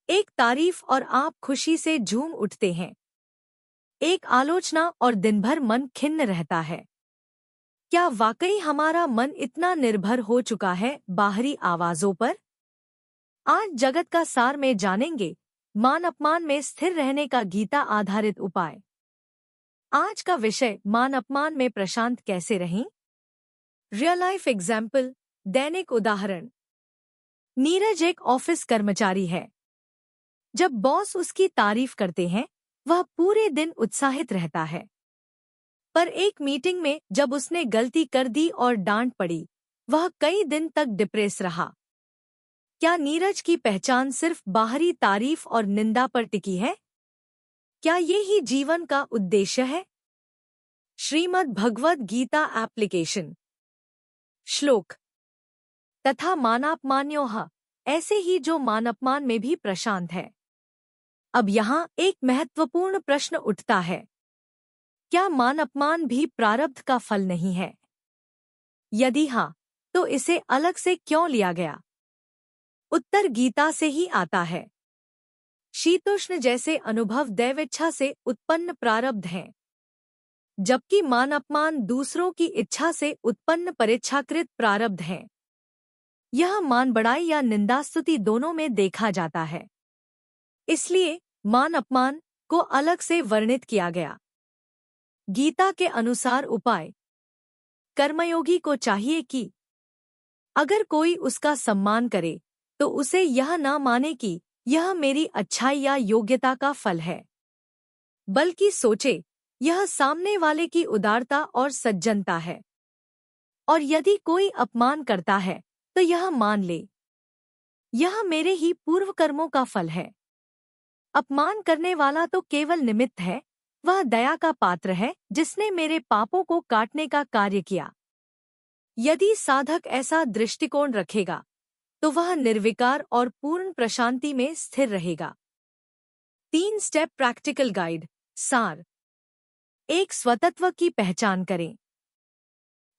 एक तारीफ और आप खुशी से झूम उठते हैं। एक आलोचना और दिन भर मन खिन्न रहता है। क्या वाकई हमारा मन इतना निर्भर हो चुका है बाहरी आवाजों पर? आज जगत का सार में जानेंगे मान अपमान में स्थिर रहने का गीता आधारित उपाय। आज का विषय मान अपमान में प्रशांत कैसे रहें। रियल लाइफ एग्जाम्पल, दैनिक उदाहरण। नीरज एक ऑफिस कर्मचारी है। जब बॉस उसकी तारीफ करते हैं वह पूरे दिन उत्साहित रहता है, पर एक मीटिंग में जब उसने गलती कर दी और डांट पड़ी, वह कई दिन तक डिप्रेस रहा। क्या नीरज की पहचान सिर्फ बाहरी तारीफ और निंदा पर टिकी है? क्या ये ही जीवन का उद्देश्य है? श्रीमद् भगवद गीता एप्लीकेशन। श्लोक। तथा मानापमान्योः, ऐसे ही जो मानापमान में भी प्रशांत है। अब यहाँ एक महत्वपूर्ण प्रश्न उठता है, क्या मान अपमान भी प्रारब्ध का फल नहीं है? यदि हाँ, तो इसे अलग से क्यों लिया गया? उत्तर गीता से ही आता है। शीतोष्ण जैसे अनुभव दैवेच्छा से उत्पन्न प्रारब्ध हैं, जबकि मान अपमान दूसरों की इच्छा से उत्पन्न परेच्छाकृत प्रारब्ध हैं। यह मान बढ़ाई या निंदा स्तुति दोनों में देखा जाता है। इसलिए मान अपमान को अलग से वर्णित किया गया। गीता के अनुसार उपाय। कर्मयोगी को चाहिए कि अगर कोई उसका सम्मान करे तो उसे यह न माने कि यह मेरी अच्छाई या योग्यता का फल है, बल्कि सोचे यह सामने वाले की उदारता और सज्जनता है। और यदि कोई अपमान करता है तो यह मान ले यह मेरे ही पूर्व कर्मों का फल है। अपमान करने वाला तो केवल निमित्त है, वह दया का पात्र है जिसने मेरे पापों को काटने का कार्य किया। यदि साधक ऐसा दृष्टिकोण रखेगा तो वह निर्विकार और पूर्ण प्रशांति में स्थिर रहेगा। 3 स्टेप प्रैक्टिकल गाइड। सार। 1. स्वतत्व की पहचान करें।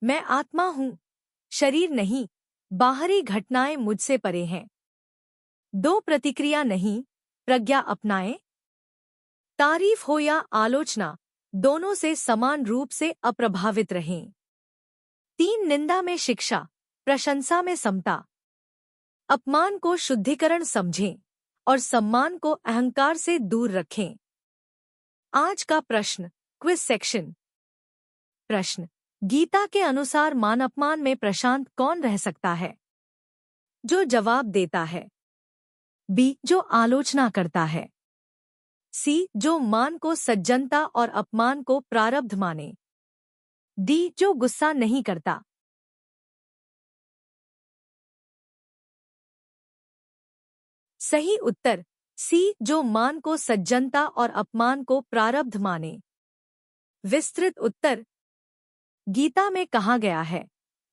मैं आत्मा हूँ, शरीर नहीं, बाहरी घटनाएं मुझसे परे हैं। 2. प्रतिक्रिया नहीं, प्रज्ञा अपनाएं। तारीफ हो या आलोचना, दोनों से समान रूप से अप्रभावित रहें। 3. निंदा में शिक्षा, प्रशंसा में समता। अपमान को शुद्धिकरण समझें और सम्मान को अहंकार से दूर रखें। आज का प्रश्न, क्विज सेक्शन। प्रश्न। गीता के अनुसार मान अपमान में प्रशांत कौन रह सकता है? जो जवाब देता है। बी. जो आलोचना करता है। सी. जो मान को सज्जनता और अपमान को प्रारब्ध माने। डी. जो गुस्सा नहीं करता। सही उत्तर सी. जो मान को सज्जनता और अपमान को प्रारब्ध माने। विस्तृत उत्तर। गीता में कहा गया है,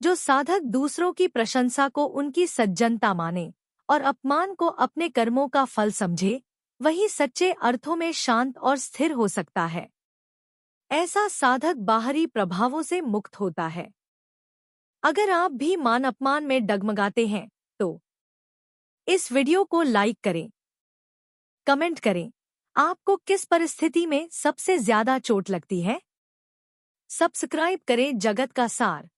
जो साधक दूसरों की प्रशंसा को उनकी सज्जनता माने और अपमान को अपने कर्मों का फल समझे, वही सच्चे अर्थों में शांत और स्थिर हो सकता है। ऐसा साधक बाहरी प्रभावों से मुक्त होता है। अगर आप भी मान अपमान में डगमगाते हैं तो इस वीडियो को लाइक करें, कमेंट करें, आपको किस परिस्थिति में सबसे ज्यादा चोट लगती है। सब्सक्राइब करें जगत का सार,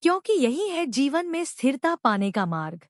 क्योंकि यही है जीवन में स्थिरता पाने का मार्ग।